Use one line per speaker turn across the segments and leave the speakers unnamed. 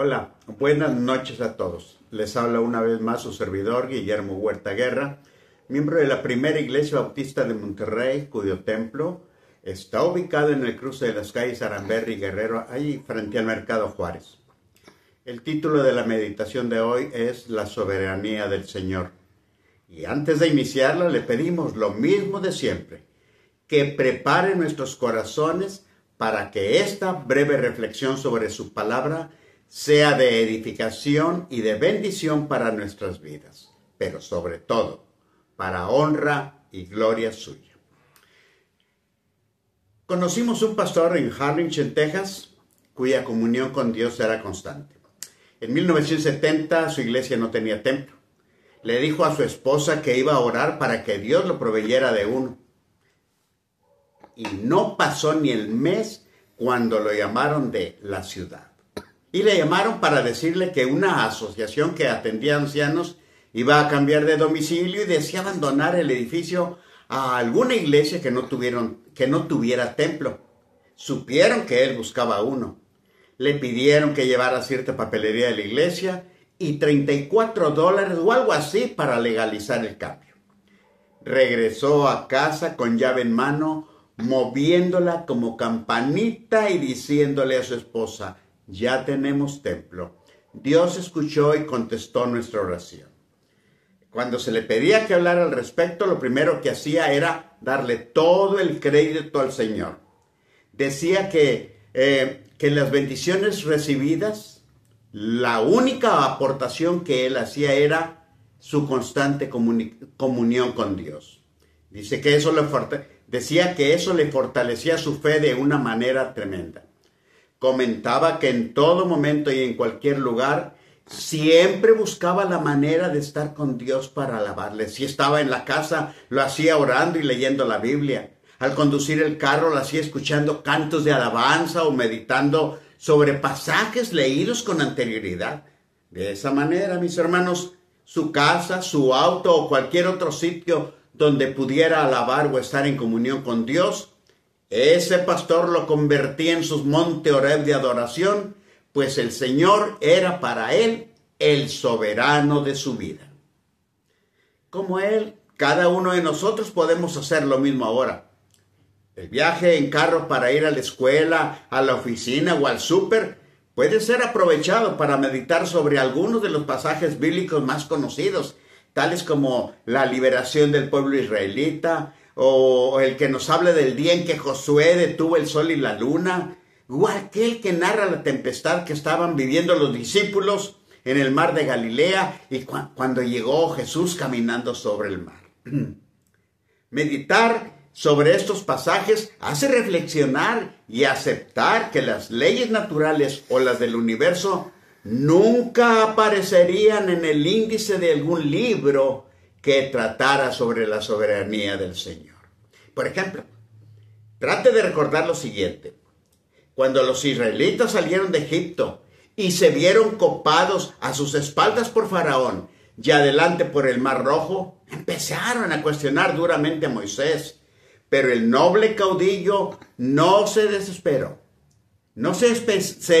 Hola, buenas noches a todos. Les habla una vez más su servidor Guillermo Huerta Guerra, miembro de la Primera Iglesia Bautista de Monterrey, cuyo templo está ubicado en el cruce de las calles Aramberri y Guerrero, ahí frente al Mercado Juárez. El título de la meditación de hoy es La soberanía del Señor. Y antes de iniciarla le pedimos lo mismo de siempre, que prepare nuestros corazones para que esta breve reflexión sobre su palabra sea de edificación y de bendición para nuestras vidas, pero sobre todo, para honra y gloria suya. Conocimos un pastor en Harlingen, Texas, cuya comunión con Dios era constante. En 1970 su iglesia no tenía templo. Le dijo a su esposa que iba a orar para que Dios lo proveyera de uno. Y no pasó ni el mes cuando lo llamaron de la ciudad. Y le llamaron para decirle que una asociación que atendía a ancianos iba a cambiar de domicilio y decía abandonar el edificio a alguna iglesia que no tuviera templo. Supieron que él buscaba uno. Le pidieron que llevara cierta papelería de la iglesia y $34 o algo así para legalizar el cambio. Regresó a casa con llave en mano, moviéndola como campanita y diciéndole a su esposa: ya tenemos templo. Dios escuchó y contestó nuestra oración. Cuando se le pedía que hablara al respecto, lo primero que hacía era darle todo el crédito al Señor. Decía que las bendiciones recibidas, la única aportación que él hacía era su constante comunión con Dios. Decía que eso le fortalecía su fe de una manera tremenda. Comentaba que en todo momento y en cualquier lugar siempre buscaba la manera de estar con Dios para alabarle. Si estaba en la casa, lo hacía orando y leyendo la Biblia. Al conducir el carro, lo hacía escuchando cantos de alabanza o meditando sobre pasajes leídos con anterioridad. De esa manera, mis hermanos, su casa, su auto o cualquier otro sitio donde pudiera alabar o estar en comunión con Dios, ese pastor lo convertía en su monte Horeb de adoración, pues el Señor era para él el soberano de su vida. Como él, cada uno de nosotros podemos hacer lo mismo ahora. El viaje en carro para ir a la escuela, a la oficina o al súper puede ser aprovechado para meditar sobre algunos de los pasajes bíblicos más conocidos, tales como la liberación del pueblo israelita, o el que nos habla del día en que Josué detuvo el sol y la luna, o aquel que narra la tempestad que estaban viviendo los discípulos en el mar de Galilea y cuando llegó Jesús caminando sobre el mar. Meditar sobre estos pasajes hace reflexionar y aceptar que las leyes naturales o las del universo nunca aparecerían en el índice de algún libro que tratara sobre la soberanía del Señor. Por ejemplo, trate de recordar lo siguiente. Cuando los israelitas salieron de Egipto y se vieron copados a sus espaldas por Faraón y adelante por el Mar Rojo, empezaron a cuestionar duramente a Moisés. Pero el noble caudillo no se desesperó. No se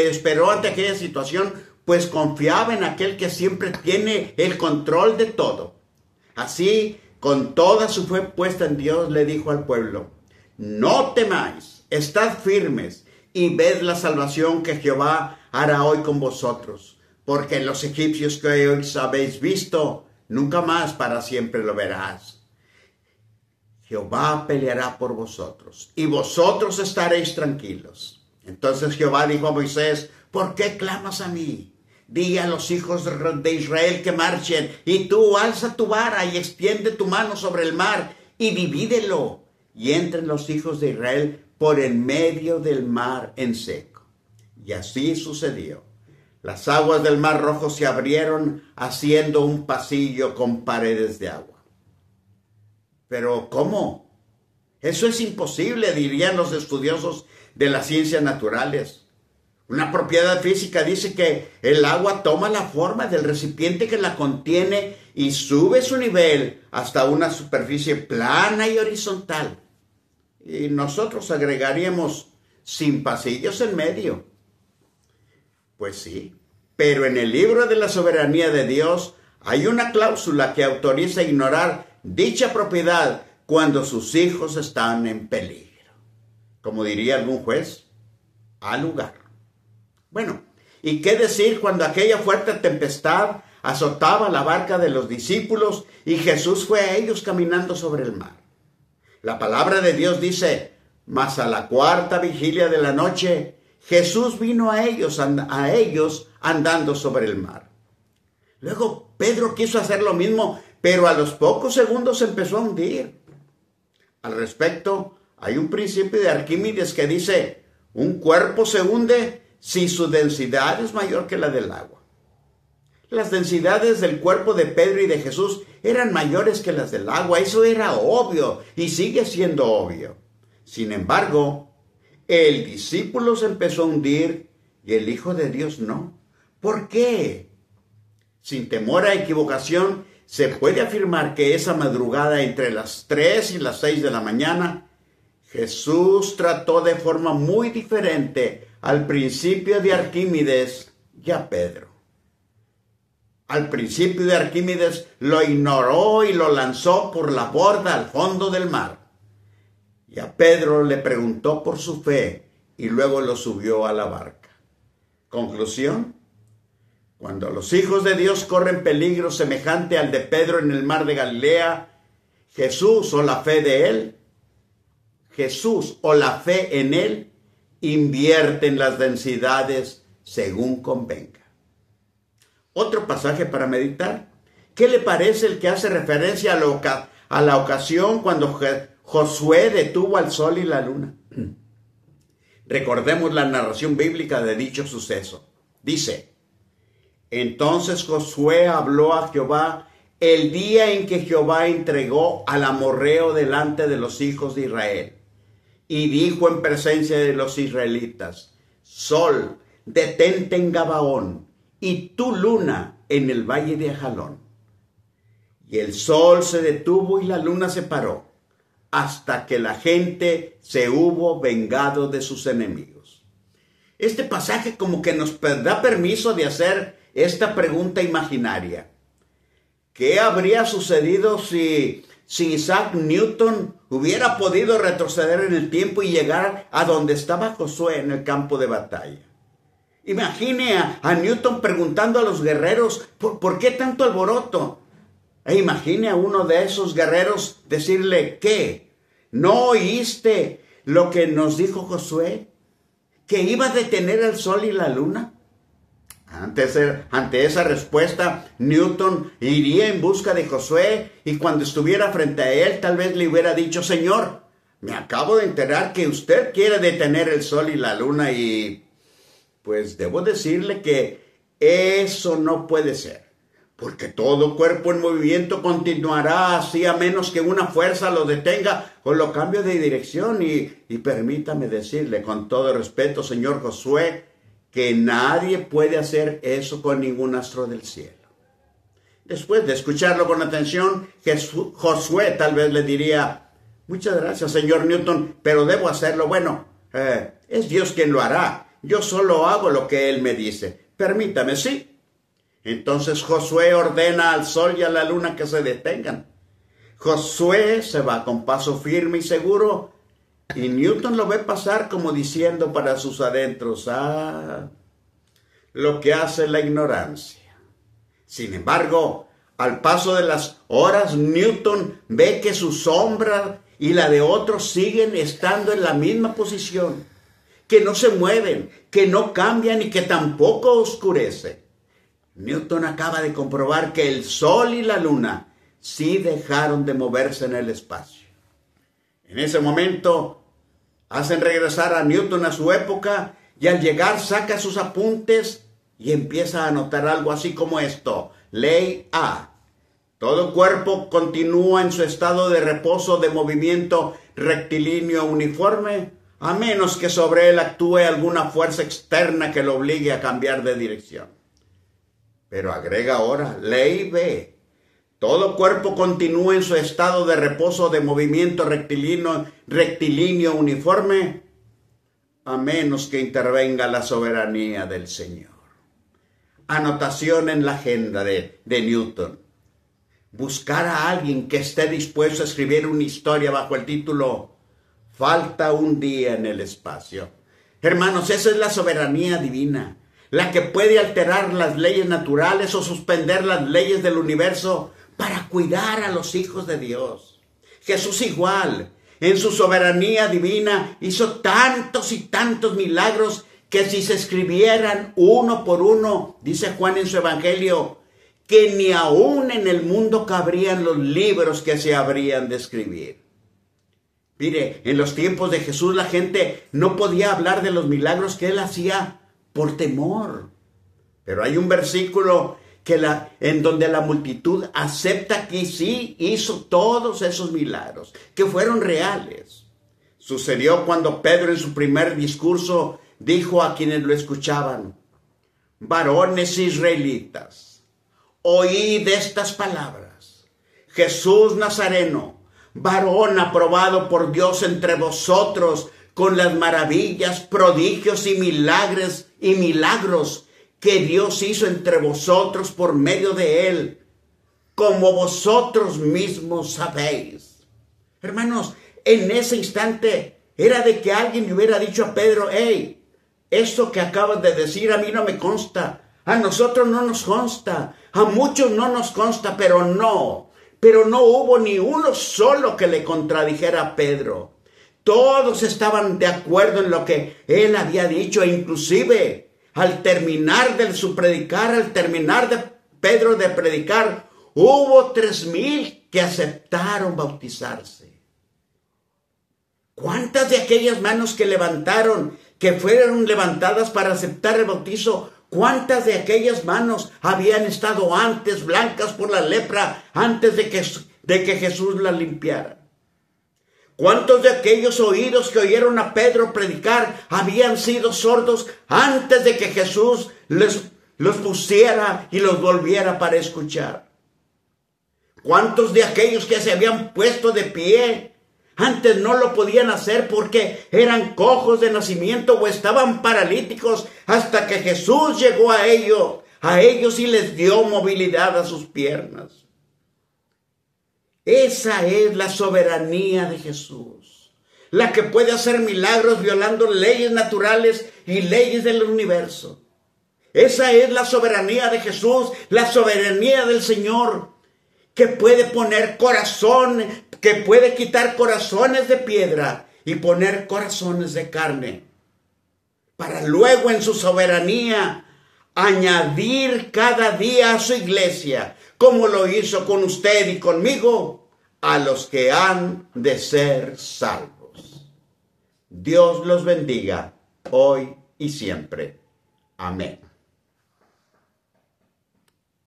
esperó ante aquella situación, pues confiaba en aquel que siempre tiene el control de todo. Así, con toda su fe puesta en Dios, le dijo al pueblo: no temáis, estad firmes y ved la salvación que Jehová hará hoy con vosotros, porque los egipcios que hoy habéis visto, nunca más para siempre lo verás. Jehová peleará por vosotros y vosotros estaréis tranquilos. Entonces Jehová dijo a Moisés: ¿por qué clamas a mí? Di a los hijos de Israel que marchen, y tú alza tu vara y extiende tu mano sobre el mar y divídelo, y entren los hijos de Israel por en medio del mar en seco. Y así sucedió. Las aguas del Mar Rojo se abrieron haciendo un pasillo con paredes de agua. Pero ¿cómo? Eso es imposible, dirían los estudiosos de las ciencias naturales. Una propiedad física dice que el agua toma la forma del recipiente que la contiene y sube su nivel hasta una superficie plana y horizontal. Y nosotros agregaríamos sin pasillos en medio. Pues sí, Pero en el libro de la soberanía de Dios hay una cláusula que autoriza ignorar dicha propiedad cuando sus hijos están en peligro. Como diría algún juez, al lugar. Bueno, ¿y qué decir cuando aquella fuerte tempestad azotaba la barca de los discípulos y Jesús fue a ellos caminando sobre el mar? La palabra de Dios dice: mas a la cuarta vigilia de la noche, Jesús vino a ellos andando sobre el mar. Luego Pedro quiso hacer lo mismo, pero a los pocos segundos empezó a hundir. Al respecto, hay un principio de Arquímedes que dice: un cuerpo se hunde si su densidad es mayor que la del agua. Las densidades del cuerpo de Pedro y de Jesús eran mayores que las del agua. Eso era obvio y sigue siendo obvio. Sin embargo, el discípulo se empezó a hundir y el Hijo de Dios no. ¿Por qué? Sin temor a equivocación, se puede afirmar que esa madrugada entre las 3 y las 6 de la mañana, Jesús trató de forma muy diferente al principio de Arquímedes y a Pedro. Al principio de Arquímedes lo ignoró y lo lanzó por la borda al fondo del mar. Y a Pedro le preguntó por su fe y luego lo subió a la barca. Conclusión: cuando los hijos de Dios corren peligro semejante al de Pedro en el mar de Galilea, Jesús o la fe en él invierten las densidades según convenga. Otro pasaje para meditar. ¿Qué le parece el que hace referencia a la ocasión cuando Josué detuvo al sol y la luna? Recordemos la narración bíblica de dicho suceso. Dice: entonces Josué habló a Jehová el día en que Jehová entregó al amorreo delante de los hijos de Israel. Y dijo en presencia de los israelitas: sol, detente en Gabaón, y tú, luna, en el valle de Ajalón. Y el sol se detuvo y la luna se paró, hasta que la gente se hubo vengado de sus enemigos. Este pasaje como que nos da permiso de hacer esta pregunta imaginaria. ¿Qué habría sucedido si Isaac Newton hubiera podido retroceder en el tiempo y llegar a donde estaba Josué en el campo de batalla? Imagine a Newton preguntando a los guerreros, ¿por qué tanto alboroto? E imagine a uno de esos guerreros decirle, ¿qué? ¿No oíste lo que nos dijo Josué? ¿Que iba a detener el sol y la luna? Ante esa respuesta, Newton iría en busca de Josué y cuando estuviera frente a él, tal vez le hubiera dicho: Señor, me acabo de enterar que usted quiere detener el sol y la luna y pues debo decirle que eso no puede ser, porque todo cuerpo en movimiento continuará así a menos que una fuerza lo detenga o lo cambie de dirección. Y permítame decirle con todo respeto, señor Josué, que nadie puede hacer eso con ningún astro del cielo. Después de escucharlo con atención, Josué tal vez le diría: muchas gracias, señor Newton, pero debo hacerlo. Bueno, es Dios quien lo hará. Yo solo hago lo que Él me dice. Permítame, ¿sí? Entonces Josué ordena al sol y a la luna que se detengan. Josué se va con paso firme y seguro, y Newton lo ve pasar como diciendo para sus adentros: lo que hace la ignorancia. Sin embargo, al paso de las horas, Newton ve que su sombra y la de otros siguen estando en la misma posición, que no se mueven, que no cambian y que tampoco oscurece. Newton acaba de comprobar que el sol y la luna sí dejaron de moverse en el espacio. En ese momento hacen regresar a Newton a su época y al llegar saca sus apuntes y empieza a anotar algo así como esto: Ley A. Todo cuerpo continúa en su estado de reposo de movimiento rectilíneo uniforme, a menos que sobre él actúe alguna fuerza externa que lo obligue a cambiar de dirección. Pero agrega ahora, ley B. Todo cuerpo continúa en su estado de reposo de movimiento rectilíneo uniforme, a menos que intervenga la soberanía del Señor. anotación en la agenda de Newton. Buscar a alguien que esté dispuesto a escribir una historia bajo el título Falta un día en el espacio. Hermanos, esa es la soberanía divina, la que puede alterar las leyes naturales o suspender las leyes del universo para cuidar a los hijos de Dios. Jesús igual, en su soberanía divina, hizo tantos y tantos milagros que si se escribieran uno por uno, dice Juan en su evangelio, que ni aún en el mundo cabrían los libros que se habrían de escribir. Mire, en los tiempos de Jesús la gente no podía hablar de los milagros que él hacía por temor. Pero hay un versículo en donde la multitud acepta que sí hizo todos esos milagros, que fueron reales. Sucedió cuando Pedro en su primer discurso dijo a quienes lo escuchaban: varones israelitas, oíd estas palabras. Jesús Nazareno, varón aprobado por Dios entre vosotros, con las maravillas, prodigios y milagros que Dios hizo entre vosotros por medio de él, como vosotros mismos sabéis. Hermanos, en ese instante era de que alguien le hubiera dicho a Pedro: hey, eso que acabas de decir a mí no me consta, a nosotros no nos consta, a muchos no nos consta, pero no hubo ni uno solo que le contradijera a Pedro. Todos estaban de acuerdo en lo que él había dicho, e inclusive al terminar de su predicar, al terminar de Pedro de predicar, hubo 3,000 que aceptaron bautizarse. ¿Cuántas de aquellas manos que levantaron, que fueron levantadas para aceptar el bautizo, cuántas de aquellas manos habían estado antes blancas por la lepra, antes de que Jesús las limpiara? ¿Cuántos de aquellos oídos que oyeron a Pedro predicar habían sido sordos antes de que Jesús los pusiera y los volviera para escuchar? ¿Cuántos de aquellos que se habían puesto de pie antes no lo podían hacer porque eran cojos de nacimiento o estaban paralíticos hasta que Jesús llegó a ellos y les dio movilidad a sus piernas? Esa es la soberanía de Jesús, la que puede hacer milagros violando leyes naturales y leyes del universo. Esa es la soberanía de Jesús, la soberanía del Señor, que puede poner que puede quitar corazones de piedra y poner corazones de carne, para luego en su soberanía añadir cada día a su iglesia, como lo hizo con usted y conmigo, a los que han de ser salvos. Dios los bendiga hoy y siempre. Amén.